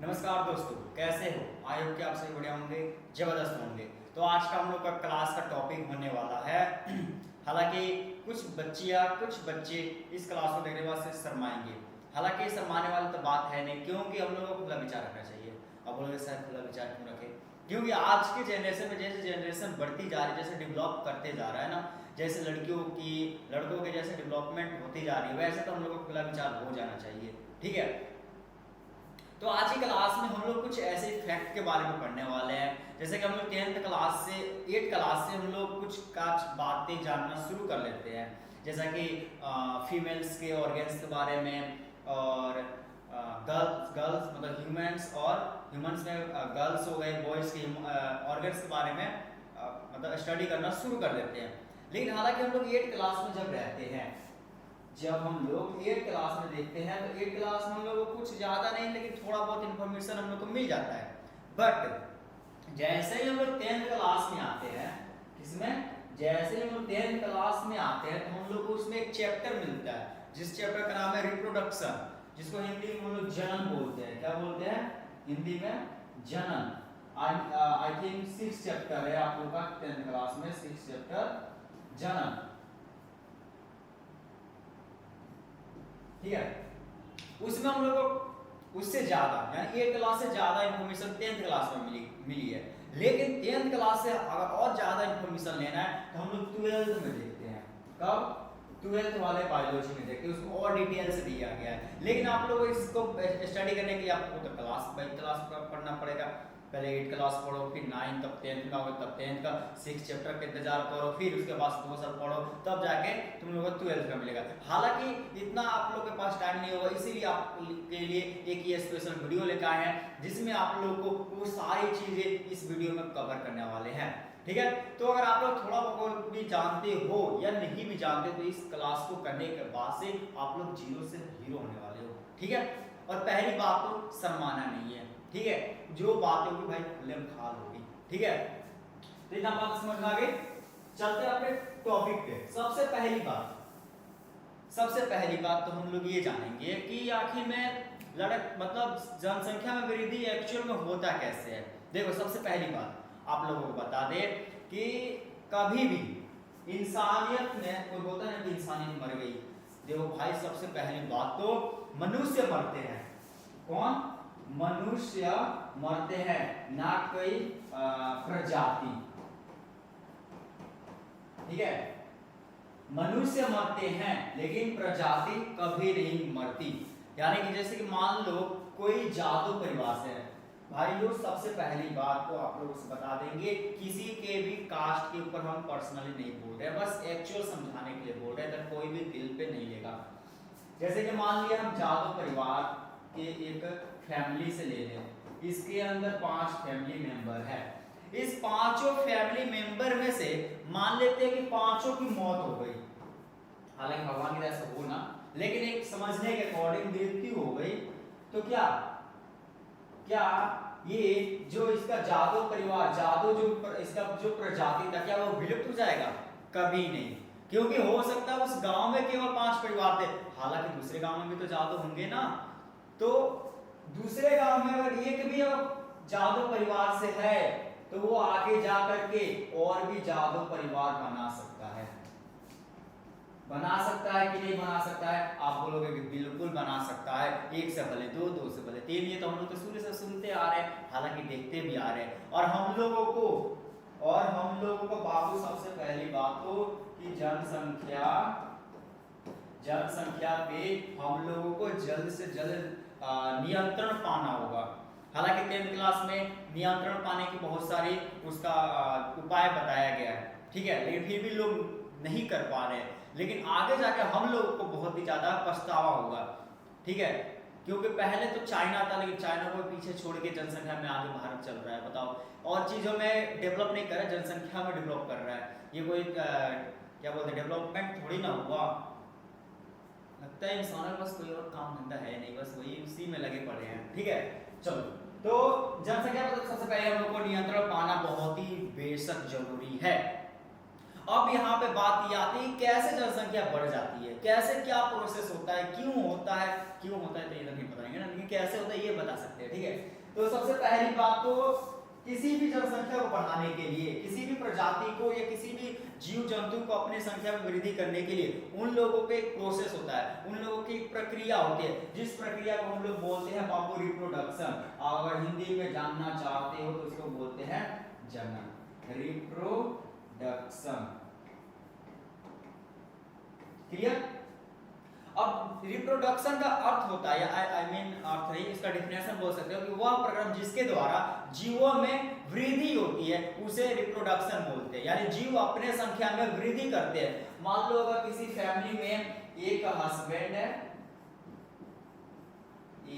नमस्कार दोस्तों, कैसे हो? आई होप कि आप सभी बढ़िया होंगे, जबरदस्त होंगे। तो आज का हम लोग का क्लास का टॉपिक होने वाला है हालांकि कुछ बच्चियां कुछ बच्चे इस क्लास को देखने के बाद से शर्माएंगे। हालांकि शर्माने वाली तो बात है नहीं, क्योंकि हम लोगों को खुला विचार रखना चाहिए। अब बोलोगे सर खुला विचार क्यों रखें? क्योंकि आज की जनरेशन में जैसे जनरेशन बढ़ती जा रही है, जैसे डेवलप करते जा रहा है ना, जैसे लड़कों के जैसे डेवलपमेंट होती जा रही है, वैसे तो हम लोग को खुला विचार हो जाना चाहिए। ठीक है, तो आज की क्लास में हम लोग कुछ ऐसे फैक्ट के बारे में पढ़ने वाले हैं। जैसे कि हम लोग 8 क्लास से हम लोग कुछ बातें जानना शुरू कर लेते हैं। जैसा कि फीमेल्स के ऑर्गन्स के बारे में, और गर्ल्स गर्ल्स मतलब ह्यूमंस, और ह्यूमंस में गर्ल्स हो गए, बॉयज़ के ऑर्गन्स के बारे में मतलब स्टडी करना शुरू कर देते हैं। लेकिन हालांकि हम लोग 8 क्लास में जब रहते हैं, जब हम लोग 8 क्लास में देखते हैं, तो 8 क्लास में हम लोग को कुछ ज़्यादा नहीं लेकिन थोड़ा बहुत इन्फॉर्मेशन हम लोग को मिल जाता है। बट जैसे ही हम लोग 10th क्लास में आते हैं, किसमें? जैसे ही हम लोग 10th क्लास में आते हैं तो हम लोग को उसमें एक चैप्टर मिलता है, जिस चैप्टर का नाम है रिप्रोडक्शन, जिसको हिंदी में हम लोग जनन बोलते हैं। क्या बोलते हैं हिंदी में? जनन। आई थिंक 6 चैप्टर है आप लोग का 10th क्लास में, 6 चैप्टर जनन। ठीक है, उसमें हम लोग को उससे ज्यादा यानी 8 क्लास से ज्यादा इंफॉर्मेशन 10th क्लास में मिली है। लेकिन 10th क्लास से अगर और ज्यादा इंफॉर्मेशन लेना है तो हम लोग 12th में देखते हैं। कब? 12th वाले बायोलॉजी में देखते हैं, उसको और डिटेल से दिया गया है। लेकिन आप लोगों को इसको स्टडी करने के लिए आपको तो क्लास बाई क्लास पढ़ना पड़ेगा। पहले 8 क्लास पढ़ो, फिर 9, तब 10th का होगा, तब 10th का 6 चैप्टर का इंतजार करो, फिर उसके बाद 2 साल पढ़ो, तब जाके तुम लोगों को 12th का मिलेगा। हालांकि इतना आप लोग के पास टाइम नहीं होगा, इसीलिए आपके लिए एक ये स्पेशल वीडियो लेकर आए हैं, जिसमें आप लोग को वो सारी चीजें इस वीडियो में कवर करने वाले हैं। ठीक है, तो अगर आप लोग थोड़ा बहुत भी जानते हो या नहीं भी जानते, तो इस क्लास को करने के बाद से आप लोग जीरो से हीरो होने वाले हो। ठीक है, और पहली बात तो शर्माना नहीं है। ठीक है, जो बात होगी भाई खुले में खाल होगी। ठीक है, तो इतना बात समझ में आ गई। चलते हैं अपने टॉपिक पे। सबसे पहली बात तो हम लोग ये जानेंगे कि आखिर में मतलब जनसंख्या में वृद्धि एक्चुअल में होता कैसे है। देखो, सबसे पहली बात आप लोगों को बता दे कि कभी भी इंसानियत में कोई बोलता है ना कि इंसानियत मर गई। देखो भाई, सबसे पहली बात तो मनुष्य मरते हैं। कौन? मनुष्य मरते हैं, ना कोई प्रजाति। ठीक है, मनुष्य मरते हैं लेकिन प्रजाति कभी नहीं मरती। यानी कि जैसे कि मान लो कोई जादू परिवार से है भाई लोग, सबसे पहली बात तो आप लोग बता देंगे, किसी के भी कास्ट के ऊपर हम पर्सनली नहीं बोल रहे, बस एक्चुअल समझाने के लिए बोल रहे हैं, तो कोई भी दिल पे नहीं लेगा। जैसे कि मान लिया हम जादू परिवार के एक फैमिली से ले लें, इसके अंदर 5 फैमिली मेंबर है। इस 5 फैमिली मेंबर में से मान लेते हैं कि 5 की मौत हो गई। हालांकि भगवान की ऐसा हो ना, लेकिन एक समझने के अकॉर्डिंग मृत्यु हो गई, तो क्या ये जो इसका जादू परिवार, इसका जो प्रजाति था, क्या वो विलुप्त हो जाएगा? कभी नहीं, क्योंकि हो सकता है उस गांव में केवल 5 परिवार थे, हालांकि दूसरे गांव में भी तो जादू होंगे ना। तो दूसरे गांव में अगर एक भी जादू परिवार से है, तो वो आगे जा करके और भी जादू परिवार बना सकता है कि नहीं बना सकता है? आप बोलोगे कि बिल्कुल बना सकता है। 1 से भले 2, 2 से भले 3, ये तो हम लोग तो शुरू से सुनते आ रहे हैं, हालांकि देखते भी आ रहे हैं। और हम लोगों को बाबू, सबसे पहली बात तो कि जनसंख्या पे हम लोगों को जल्द से जल्द नियंत्रण पाना होगा। हालांकि 10th क्लास में नियंत्रण पाने की बहुत सारी उसका उपाय बताया गया है। ठीक है, लेकिन फिर भी लोग नहीं कर पा रहे हैं, लेकिन आगे जाकर हम लोगों को बहुत ही ज्यादा पछतावा होगा। ठीक है, क्योंकि पहले तो चाइना था, लेकिन चाइना को पीछे छोड़ के जनसंख्या में आगे भारत चल रहा है। बताओ, और चीजों में डेवलप नहीं कर रहा है, जनसंख्या में डेवलप कर रहा है। ये कोई क्या बोलते हैं, डेवलपमेंट थोड़ी ना हुआ। लगता है इंसानों के पास कोई और काम धंधा है नहीं, बस वही उसी में लगे पड़े हैं। ठीक है, चलो, तो जनसंख्या पर सबसे पहले हम लोग को नियंत्रण पाना बहुत ही बेशक जरूरी है। अब यहाँ पे बात ये आती है कैसे जनसंख्या बढ़ जाती है, कैसे क्या प्रोसेस होता है, क्यों होता है, तो ये तो नहीं बताएंगे ना, लेकिन कैसे होता है ये बता सकते हैं, ठीक है। तो सबसे पहली बात तो किसी भी जनसंख्या को बढ़ाने के लिए, किसी भी प्रजाति को या किसी भी जीव जंतु को अपने संख्या में वृद्धि करने के लिए उन लोगों पे एक प्रोसेस होता है, उन लोगों की एक प्रक्रिया होती है, जिस प्रक्रिया को हम लोग बोलते हैं बाबू रिप्रोडक्शन। अगर हिंदी में जानना चाहते हो तो इसको बोलते हैं जनन, रिप्रोडक्शन। क्लियर? अब रिप्रोडक्शन का अर्थ होता है, आई मीन अर्थ है, इसका डेफिनेशन बोल सकते हो कि वह प्रक्रम जिसके द्वारा जीवों में वृद्धि होती है उसे रिप्रोडक्शन बोलते हैं। यानी जीव अपने संख्या में वृद्धि करते हैं। मान लो अगर किसी फैमिली में एक हस्बैंड है,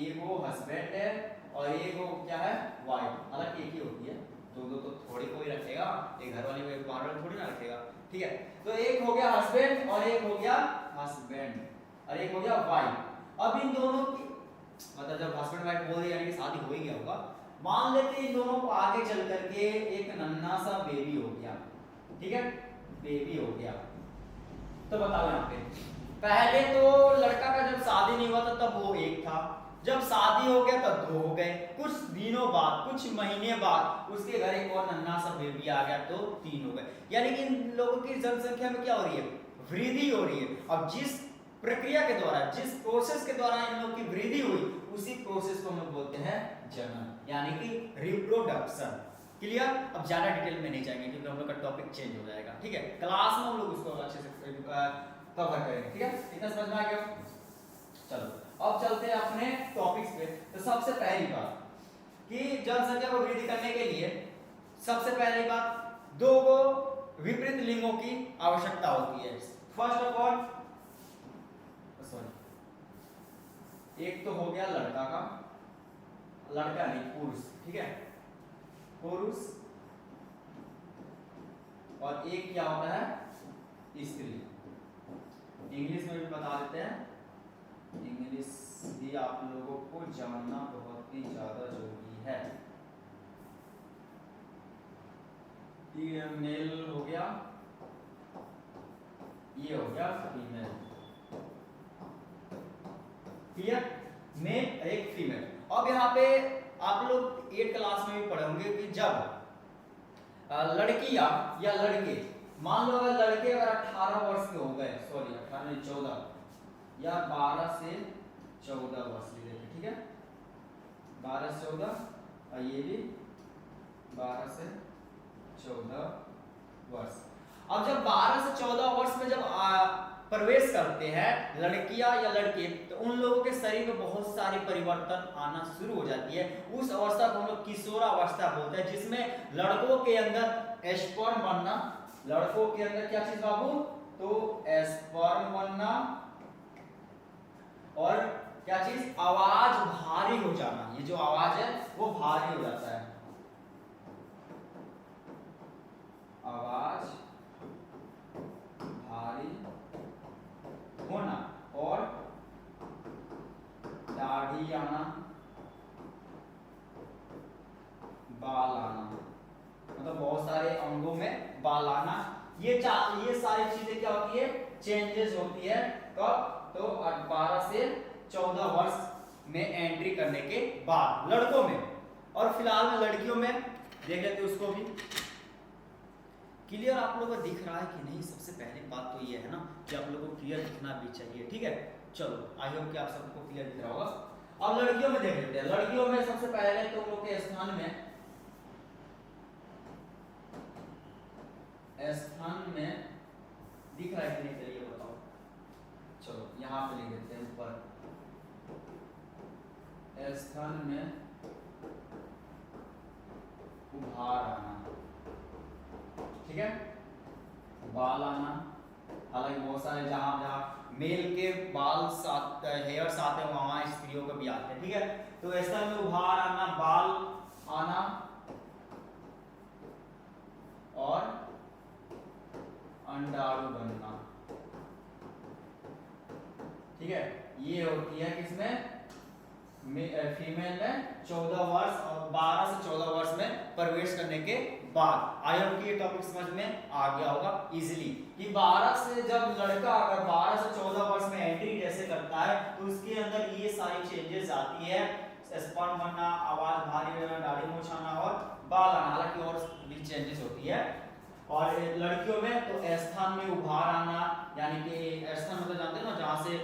एगो हस्बैंड है और एगो क्या है वाइफ, हालांकि एक ही होती है, दो दो तो थोड़ी कोई रखेगा, एक घर वाली में बार थोड़ी ना रखेगा, ठीक है। तो एक हो गया हस्बैंड और एक हो गया हस्बैंड और एक हो गया वाइफ। अब इन दोनों की मतलब जब हस्बैंड वाइफ बोल दिया यानी कि शादी हो ही गया होगा, मान लेते हैं इन दोनों को आगे चल करके एक नन्हा सा बेबी हो गया, ठीक है, बेबी हो गया। तो बताओ यहाँ पे पहले तो लड़का का जब शादी नहीं हुआ था तब वो एक था, जब शादी हो गया तब दो हो गए, कुछ दिनों बाद कुछ महीने बाद उसके घर एक और नन्हा सा बेबी आ गया तो तीन हो गए। यानी कि इन लोगों की जनसंख्या में क्या हो रही है, वृद्धि हो रही है। अब जिस प्रक्रिया के द्वारा, जिस प्रोसेस के द्वारा इन लोगों की वृद्धि हुई उसी प्रोसेस को हम लोग बोलते हैं जनन, यानी कि रिप्रोडक्शन। क्लियर? अब ज्यादा डिटेल में नहीं जाएंगे क्योंकि हम लोग का टॉपिक चेंज हो जाएगा, ठीक है। क्लास में हम लोग उसको अच्छे से कवर करेंगे, ठीक है। इतना समझ में आ गया? चलो अब चलते हैं अपने टॉपिक्स पे। तो सबसे पहली बात कि जनसंख्या को वृद्धि करने के लिए सबसे पहली बात दो को विपरीत लिंगों की आवश्यकता होती है। फर्स्ट ऑफ ऑल एक तो हो गया लड़का का, लड़का नहीं पुरुष, ठीक है, पुरुष, और एक क्या होता है स्त्री। इंग्लिश में भी बता देते हैं, इंग्लिश भी आप लोगों को जानना बहुत ही ज्यादा जरूरी है। ये मेल हो गया, ये हो गया फीमेल। क्लियर? मेल एक फीमेल। अब यहाँ पे आप लोग 8 क्लास में भी पढ़े होंगे कि जब लड़कियां या लड़के, मान लो अगर लड़के अगर 18 वर्ष के हो गए, सॉरी 18 नहीं 14 या 12 से 14 वर्ष ले लेते, ठीक है, 12 से 14 और ये भी 12 से 14 वर्ष। अब जब 12 से 14 वर्ष में जब प्रवेश करते हैं लड़कियां या लड़के, तो उन लोगों के शरीर में बहुत सारे परिवर्तन आना शुरू हो जाती है। उस अवस्था को हम लोग किशोरावस्था बोलते हैं, जिसमें लड़कों के अंदर स्पर्म बनना, लड़कों के अंदर क्या चीज बाबू, तो स्पर्म बनना, और क्या चीज, आवाज भारी हो जाना। ये जो आवाज है वो भारी हो जाता है, आवाज भारी होना, और दाढ़ी आना, बाल आना, मतलब बहुत सारे अंगों में बाल आना। ये सारी चीजें क्या होती है, चेंजेस होती है। कब? तो 12 से 14 वर्ष में एंट्री करने के बाद लड़कों में, और फिलहाल में लड़कियों में देख लेते उसको भी। क्लियर आप लोगों को दिख रहा है कि नहीं? सबसे पहली बात तो ये है ना कि आप लोगों को क्लियर दिखना भी चाहिए, ठीक है। चलो आई होप कि आप सबको क्लियर दिख रहा होगा। अब लड़कियों में देख लेते हैं। लड़कियों में सबसे पहले तो लोग के स्थान में दिख रहा है कि नहीं, चलिए बताओ। चलो यहाँ पे लिख देते हैं ऊपर, स्थान में उभार आना, ठीक है, बाल आना। हालांकि बहुत सारे जहां जहां मेल के बाल साथ हेयर्स आते हैं वहां स्त्रियों के भी आते हैं, ठीक है। तो ऐसा में उभार आना, बाल आना और अंडाणु बनना, ठीक है। ये होती है किसमें, फीमेल में 14 वर्ष और 12 से 14 वर्ष में प्रवेश करने के बाद। आई होप कि ये टॉपिक समझ में आ गया होगा इजीली कि 12 से जब लड़का अगर 12 से 14 वर्ष में एंट्री जैसे करता है तो उसके अंदर ये सारी चेंजेस आती है, स्पर्म बनना, आवाज भारी होना, दाढ़ी मूंछ आना और बाल आना, हालांकि और भी चेंजेस होती है। और लड़कियों में तो स्थान में उभार आना, यानी कि स्थान मतलब जानते हैं ना, जहाँ से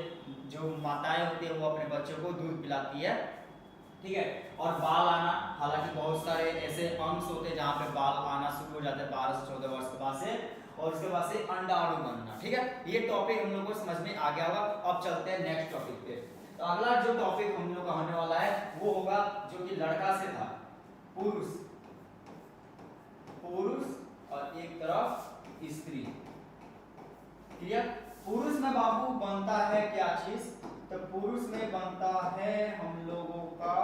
जो माताएं होती है वो अपने बच्चों को दूध पिलाती है, ठीक है। और बाल आना, हालांकि बहुत सारे ऐसे अंश होते हैं जहाँ पे बाल आना शुरू हो जाते हैं 12 से 14 वर्ष के बाद से, और उसके बाद से अंडाणु बनना, ठीक है। ये टॉपिक हम लोग को समझ में आ गया होगा। अब चलते हैं नेक्स्ट टॉपिक पे। तो अगला जो टॉपिक हम लोग का होने वाला है वो होगा जो कि लड़का से था, पुरुष, पुरुष और एक तरफ स्त्री, क्लियर। पुरुष में बाबू बनता है क्या चीज, तो पुरुष में बनता है हम लोगों का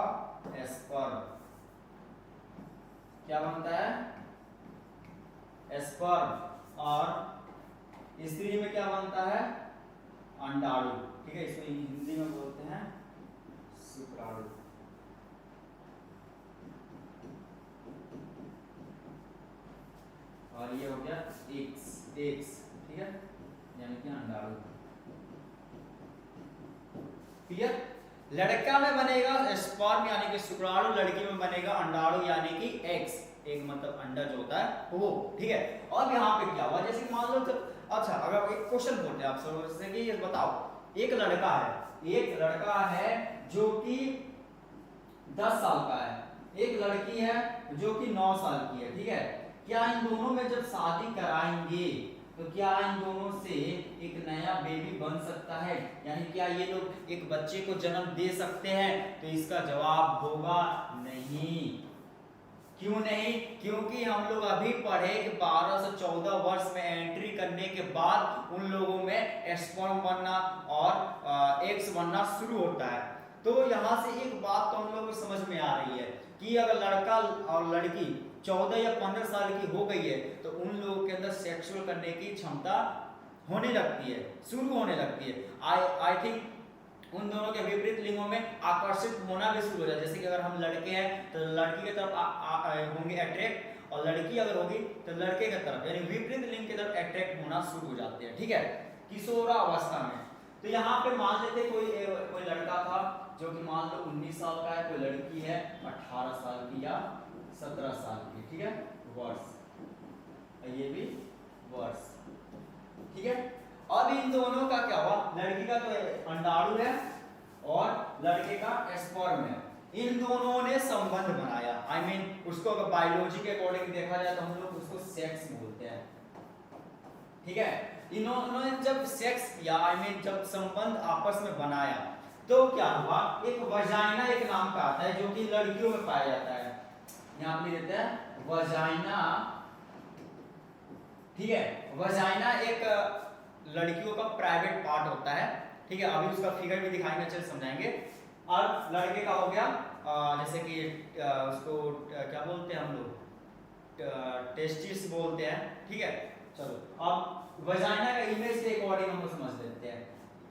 स्पर्म। क्या बनता है, स्पर्म। और स्त्री में क्या बनता है, अंडाणु, ठीक है। इसको हिंदी में बोलते हैं शुक्राणु। और ये हो गया एक्स, ठीक है, यानी कि अंडाणु, क्लियर। लड़का में बनेगा स्पर्म यानी कि शुक्राणु, लड़की में बनेगा अंडाणु यानी कि एक्स, एक मतलब अंडा जो होता है वो, ठीक है। और यहाँ पे क्या हुआ, जैसे मान लो तो अच्छा, अगर एक क्वेश्चन पूछते हैं आपसे, जैसे कि ये बताओ, एक लड़का है जो कि 10 साल का है, एक लड़की है जो कि 9 साल की है, ठीक है। क्या इन दोनों में जब शादी कराएंगे तो क्या इन दोनों से एक नया बेबी बन सकता है, यानी क्या ये लोग एक बच्चे को जन्म दे सकते हैं, तो इसका जवाब होगा नहीं। क्यों नहीं, क्योंकि हम लोग अभी पढ़े कि 12 से 14 वर्ष में एंट्री करने के बाद उन लोगों में स्पर्म बनना और एग्स बनना शुरू होता है। तो यहाँ से एक बात तो हम लोगों को समझ में आ रही है कि अगर लड़का और लड़की 14 या 15 साल की हो गई है तो उन लोगों के अंदर सेक्सुअल करने की क्षमता होने लगती है, शुरू होने लगती है। आई थिंक उन दोनों के विपरीत लिंगों में आकर्षित होना भी शुरू हो जाए। जैसे कि अगर हम लड़के हैं तो लड़की की तरफ होंगे अट्रैक्ट, और लड़की अगर होगी तो लड़के की तरफ, यानी विपरीत लिंग की तरफ अट्रैक्ट होना शुरू हो जाते हैं, ठीक है, किशोरावस्था में। तो यहाँ पे मान लेते कोई लड़का था जो कि मान लो 19 साल का है, कोई लड़की है 18 साल की या 17 साल की, ठीक है, वर्ष, ये भी वर्ष, ठीक है। अब इन दोनों का क्या हुआ, लड़की का तो अंडाणु है और लड़के का स्पर्म है, इन दोनों ने संबंध बनाया। आई मीन उसको अगर बायोलॉजी के अकॉर्डिंग देखा जाए तो हम लोग उसको सेक्स बोलते हैं, ठीक है। इन्होंने जब सेक्स किया, आई मीन जब संबंध आपस में बनाया, तो क्या हुआ, एक वजाइना एक नाम का आता है जो कि लड़कियों में पाया जाता है, यहाँ पे देते हैं वजाइना, ठीक है। वजाइना एक लड़कियों का प्राइवेट पार्ट होता है, ठीक है। अभी उसका फिगर भी दिखाएंगे, अच्छे से समझाएंगे। और लड़के का हो गया जैसे कि उसको क्या बोलते हैं हम लोग, टेस्टिस बोलते हैं, ठीक है। चलो अब वजाइना का इमेज के अकॉर्डिंग हम लोग समझ लेते हैं,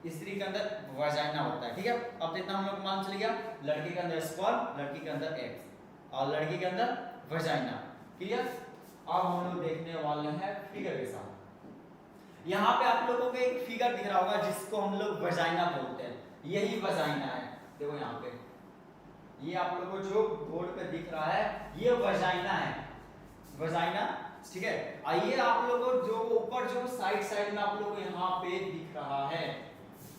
स्त्री के अंदर वजाइना होता है, ठीक है। अब इतना हम लोग मान चल गया, लड़के के अंदर स्पर्म, लड़की के अंदर एग्स और लड़की के अंदर वजाइना, क्लियर। अब हम लोग देखने वाले हैं फिगर के साथ। यहाँ पे आप लोगों को एक फिगर दिख रहा होगा जिसको हम लोग वजाइना बोलते हैं, यही वजाइना है, देखो यहाँ पे ये आप लोगों को जो बोर्ड पे दिख रहा है ये वजाइना है, वजाइना, ठीक है। आइए आप लोगों को जो ऊपर जो साइड में आप लोगों को यहाँ पे दिख रहा है,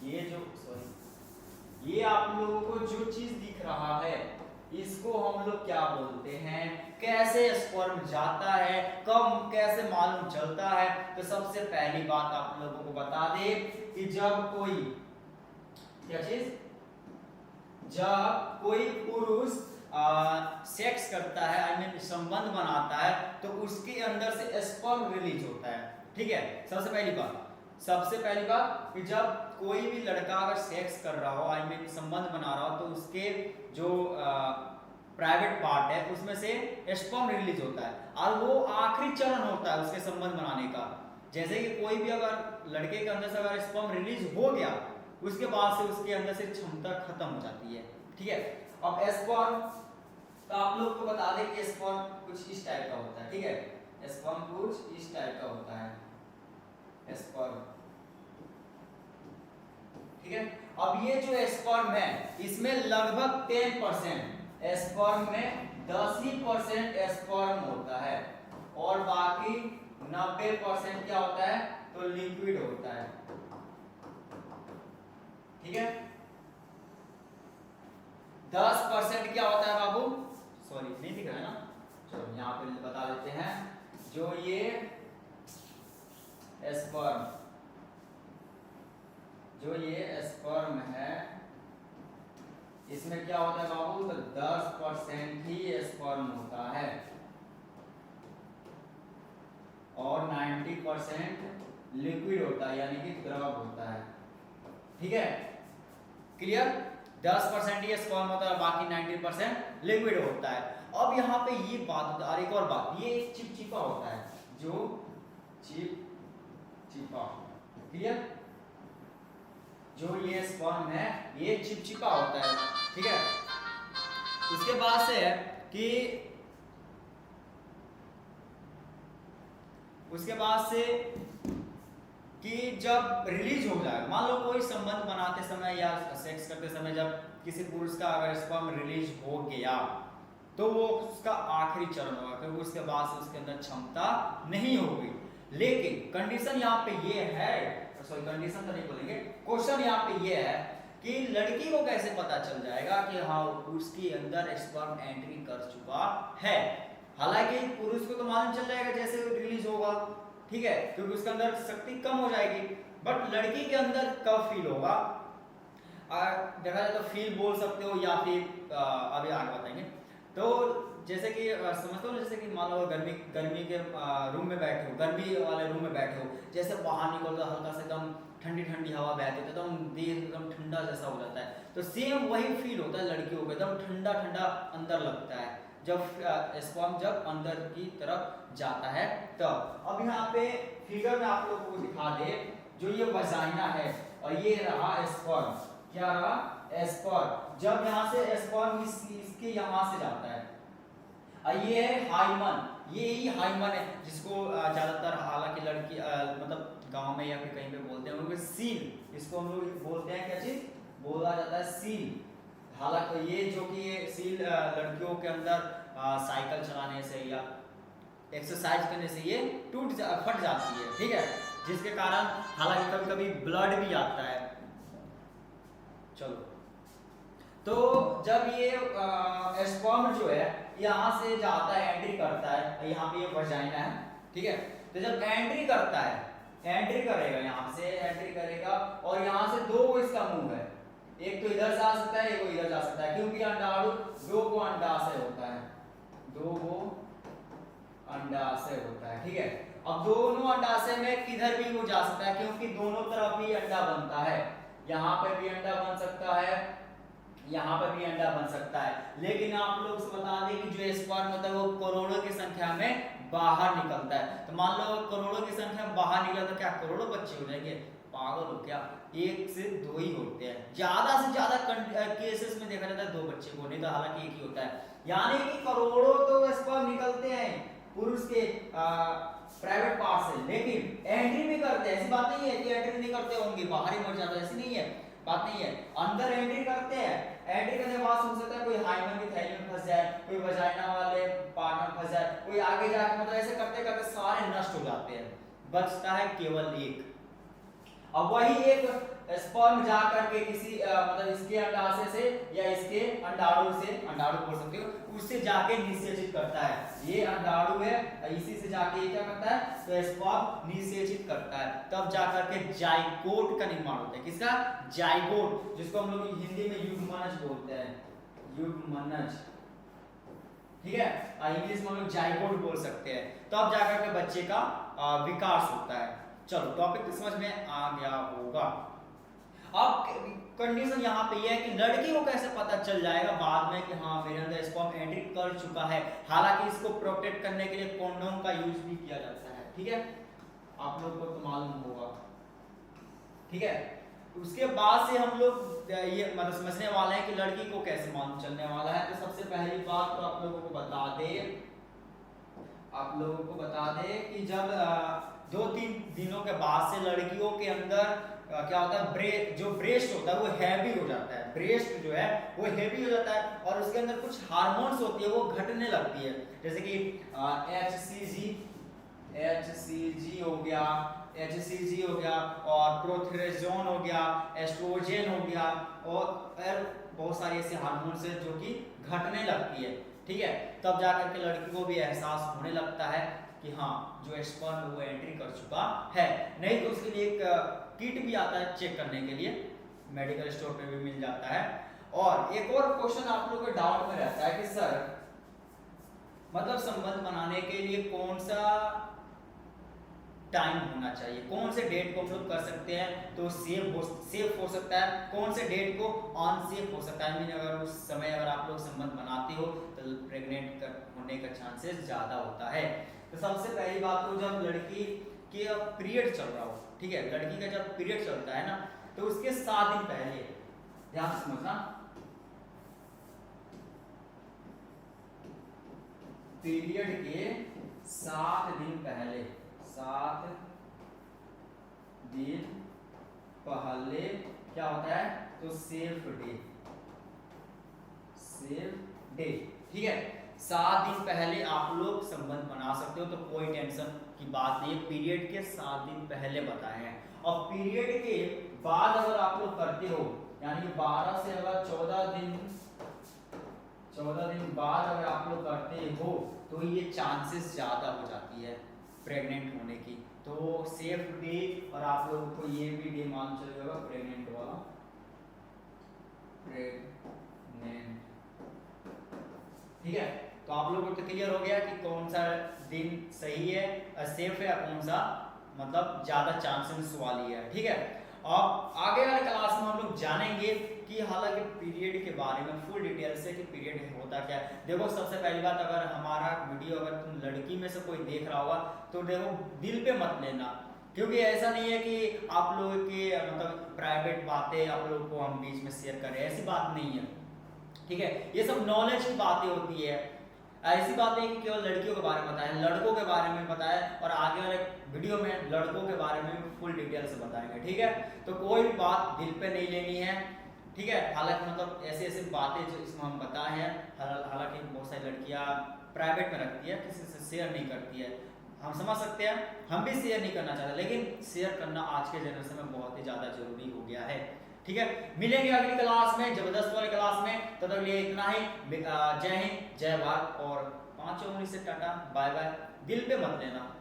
ये जो सॉरी ये आप लोगों को जो चीज दिख रहा है इसको हम लोग क्या बोलते हैं, कैसे स्पर्म जाता है, कब कैसे मालूम चलता है। तो सबसे पहली बात आप लोगों को बता दे कि जब कोई क्या चीज, जब कोई पुरुष सेक्स करता है, आई मीन संबंध बनाता है, तो उसके अंदर से स्पर्म रिलीज होता है, ठीक है। सबसे पहली बात कि जब कोई भी लड़का अगर सेक्स कर रहा हो, आई मीन संबंध बना रहा हो, तो उसके जो प्राइवेट पार्ट है उसमें से स्पर्म रिलीज होता है, और वो आखिरी चरण होता है उसके संबंध बनाने का। जैसे कि कोई भी अगर लड़के के अंदर से अगर स्पर्म रिलीज हो गया, उसके बाद से उसके अंदर से क्षमता खत्म हो जाती है, ठीक है। अब स्पर्म तो आप लोग को बता दें कि स्पर्म कुछ इस टाइप का होता है, ठीक है, स्पर्म कुछ इस टाइप का होता है स्पर्म, ठीक है। अब ये जो स्पर्म है इसमें लगभग 10% स्पर्म में 10% स्पर्म होता है और बाकी 90% क्या होता है, तो लिक्विड होता है, ठीक है। 10% क्या होता है बाबू, सॉरी नहीं दिख रहा है ना, चलो यहाँ पे बता देते हैं। जो ये स्पर्म, जो ये स्पर्म है इसमें क्या होता है बाबू, तो 10% ही स्पर्म होता है और 90% लिक्विड होता है, यानी कि द्रव होता है, ठीक है, क्लियर। 10% ही स्पर्म होता है, बाकी 90% लिक्विड होता है। अब यहाँ पे ये बात, और एक और बात, ये एक चिपचिपा होता है, जो चिपचिपा, क्लियर, जो ये स्पर्म है ये चिपचिपा होता है, ठीक है। उसके बाद से है कि उसके बाद से कि जब रिलीज हो जाए, मान लो कोई संबंध बनाते समय या सेक्स करते समय जब किसी पुरुष का अगर स्पर्म रिलीज हो गया तो वो उसका आखिरी चरण होगा, क्योंकि उसके बाद से उसके अंदर क्षमता नहीं होगी। लेकिन कंडीशन यहाँ पे ये है, सॉरी कंडीशन तो नहीं बोलेंगे, क्वेश्चन यहाँ पे ये है कि लड़की को कैसे पता चल जाएगा कि हाँ उसके अंदर स्पर्म एंट्री कर चुका है। हालांकि पुरुष को तो मालूम चल जाएगा जैसे रिलीज होगा, ठीक है, क्योंकि उसके अंदर शक्ति कम हो जाएगी, बट लड़की के अंदर कब फील होगा, देखा जाए तो फील बोल सकते हो या फिर अभी आगे बताएंगे। तो जैसे कि समझते हो, जैसे कि मान लो गर्मी के रूम में बैठे हो, गर्मी वाले रूम में बैठे हो, जैसे बाहर निकलो तो हल्का से एकदम ठंडी ठंडी हवा बहती है, एकदम देह एकदम ठंडा जैसा हो जाता है, तो सेम वही फील होता है लड़कियों को, एकदम ठंडा ठंडा अंदर लगता है जब स्पर्म जब अंदर की तरफ जाता है तब। अब यहाँ पे फिगर में आप लोग को दिखा दे, जो ये वजाइना है और ये रहा स्पर्म, क्या रहा स्पर्म, जब यहाँ से स्पर्म इसके यहाँ से जाता है, ये है हाइमन, ये ही हाइमन है जिसको ज्यादातर हालांकि लड़की मतलब गांव में या फिर कहीं पे बोलते हैं हम लोग सील, इसको हम लोग बोलते हैं, क्या चीज बोला जाता है, सील। हालांकि ये जो कि ये सील लड़कियों के अंदर साइकिल चलाने से या एक्सरसाइज करने से ये फट जाती है, ठीक है, जिसके कारण हालांकि कभी कभी ब्लड भी आता है। चलो, तो जब ये स्पर्म जो है यहाँ से जाता है, एंट्री करता है, यहाँ पे ये वजाइना है, ठीक है, तो जब एंट्री करता है, एंट्री करेगा, यहाँ से एंट्री करेगा और यहाँ से दो इसका मुंह है, एक तो इधर से आ सकता है, एक इधर जा सकता है, क्योंकि अंडाणु दो को अंडाशय होता है, दो को अंडाशय होता है, ठीक है। अब दोनों अंडाशय में किधर भी वो जा सकता है, क्योंकि दोनों तरफ भी अंडा बनता है, यहाँ पे भी अंडा बन सकता है, यहाँ पे भी अंडा बन सकता है। लेकिन आप लोग से बता दें कि जो स्पर्म होता है वो करोड़ों की संख्या में बाहर निकलता है। तो मान लो करोड़ों की संख्या में बाहर निकला तो क्या करोड़ों बच्चे हो जाएंगे? पागल हो क्या? एक से दो ही होते हैं, ज्यादा से ज्यादा केसेस में देखा जाता है दो बच्चे को, नहीं तो हालांकि एक ही होता है। यानी कि करोड़ों तो स्पर्म निकलते हैं पुरुष के प्राइवेट पार्ट से, लेकिन एंट्री भी करते हैं। ऐसी बात नहीं है कि एंट्री नहीं करते होंगे, बाहर ही मर जाता है, ऐसी नहीं है, बात नहीं है। अंदर एंट्री करते हैं, एंट्री करने के बाद हो सकता है कोई हाइमन की थैली में फंस जाए, कोई वजाइना वाले पार्ट में फंस जाए, कोई आगे जाके, मतलब ऐसे करते करते सारे नष्ट हो जाते हैं, बचता है केवल एक। अब वही एक स्पर्म जा करके किसी मतलब इसके अंडाशय से या इसके अंडाणु से, अंडाणु बोल सकते हो, उससे जाके निषेचित करता है। ये अंडाणु है, इसी से जाके ये क्या करता है, तो स्पर्म निषेचित करता है, तब जाकर के जाइगोट का निर्माण होता है। किसका? जाइगोट, जिसको हम लोग हिंदी में युग्मनज बोलते हैं, युग्मनज, ठीक है, इंग्लिश में हम लोग जाइगोट बोल सकते हैं। तब जाकर के बच्चे का विकास होता है। चलो, टॉपिक समझ में आ गया होगा। अब कंडीशन यहाँ पे ये है कि लड़की को कैसे पता चल जाएगा बाद में कि हाँ मेरे अंदर स्पर्म एंट्री कर चुका है। हालांकि इसको प्रोटेक्ट करने के लिए कॉन्डोम का यूज भी किया जाता है, ठीक है, आप लोग को तो मालूम होगा, ठीक है। उसके बाद से हम लोग ये मतलब समझने वाले हैं कि लड़की को कैसे मालूम चलने वाला है। तो सबसे पहली बात तो आप लोगों को बता दे कि जब 2-3 दिनों के बाद से लड़कियों के अंदर क्या होता है, जो ब्रेस्ट होता है वो हैवी हो जाता है, ब्रेस्ट जो है वो हैवी हो जाता है और उसके अंदर कुछ हार्मोन्स होती है वो घटने लगती है, जैसे कि HCG हो गया, और प्रोथ्रेजोन हो गया, एस्ट्रोजन हो गया, और बहुत सारे ऐसे हार्मोन्स हैं जो कि घटने लगती है। ठीक है, तब जाकर के लड़की को भी एहसास होने लगता है कि हाँ जो स्पर्म वो एंट्री कर चुका है। नहीं तो उसके लिए एक किट भी आता है चेक करने के लिए, मेडिकल स्टोर पे भी मिल जाता है। और एक और क्वेश्चन आप लोगों को डाउट में रहता है कि सर मतलब संबंध बनाने के लिए कौन सा टाइम होना चाहिए, कौन से डेट को हम लोग कर सकते हैं तो सेफ हो सकता है, कौन से डेट को अनसेफ हो सकता है। अगर उस समय अगर आप लोग संबंध बनाते हो तो प्रेग्नेंट होने का चांसेस ज्यादा होता है। तो सबसे पहली बात तो जब लड़की के पीरियड चल रहा हो, ठीक है, लड़की का जब पीरियड चलता है ना तो उसके 7 दिन पहले, ध्यान से समझना, पीरियड के 7 दिन पहले, 7 दिन पहले क्या होता है तो सेफ डे, ठीक है। 7 दिन पहले आप लोग संबंध बना सकते हो तो कोई टेंशन की बात नहीं है, पीरियड के 7 दिन पहले बताए हैं। और पीरियड के बाद अगर आप लोग करते हो यानी 12 से अगर 14 दिन बाद अगर आप लोग करते हो तो ये चांसेस ज्यादा हो जाती है प्रेग्नेंट होने की। तो सेफ डे, और आप लोगों को ये भी डे मालूम चल जाएगा प्रेग्नेंट वाला, प्रेग्नेंट, ठीक है। तो आप लोगों को तो क्लियर हो गया कि कौन सा दिन सही है, सेफ है, कौन सा मतलब ज्यादा चांसेस वाली है, ठीक है। अब आगे वाले क्लास में हम लोग जानेंगे कि हालांकि पीरियड के बारे में फुल डिटेल से कि पीरियड होता क्या है। देखो सबसे पहली बात, अगर हमारा वीडियो अगर तुम लड़की में से कोई देख रहा होगा तो देखो दिल पे मत लेना, क्योंकि ऐसा नहीं है कि आप लोगों के मतलब प्राइवेट बातें आप लोगों को हम बीच में शेयर करें, ऐसी बात नहीं है, ठीक है। ये सब नॉलेज की बातें होती है, ऐसी बात नहीं कि केवल लड़कियों के बारे में बताएं, लड़कों के बारे में बताएं, और आगे वाले वीडियो में लड़कों के बारे में फुल डिटेल से बताएंगे, ठीक है। तो कोई भी बात दिल पे नहीं लेनी है, ठीक है। हालांकि मतलब ऐसे ऐसे बातें जो इसमें हम बताए हैं, हालांकि बहुत सारी लड़कियां प्राइवेट में रखती है, किसी से शेयर नहीं करती है, हम समझ सकते हैं, हम भी शेयर नहीं करना चाहते, लेकिन शेयर करना आज के जनरेशन में बहुत ही ज्यादा जरूरी हो गया है, ठीक है। मिलेंगे अगली क्लास में, जबरदस्त वाली क्लास में, तब तक लिए इतना ही। जय हिंद, जय भारत, और 5 उंगली से टाटा बाय बाय, दिल पे मत लेना।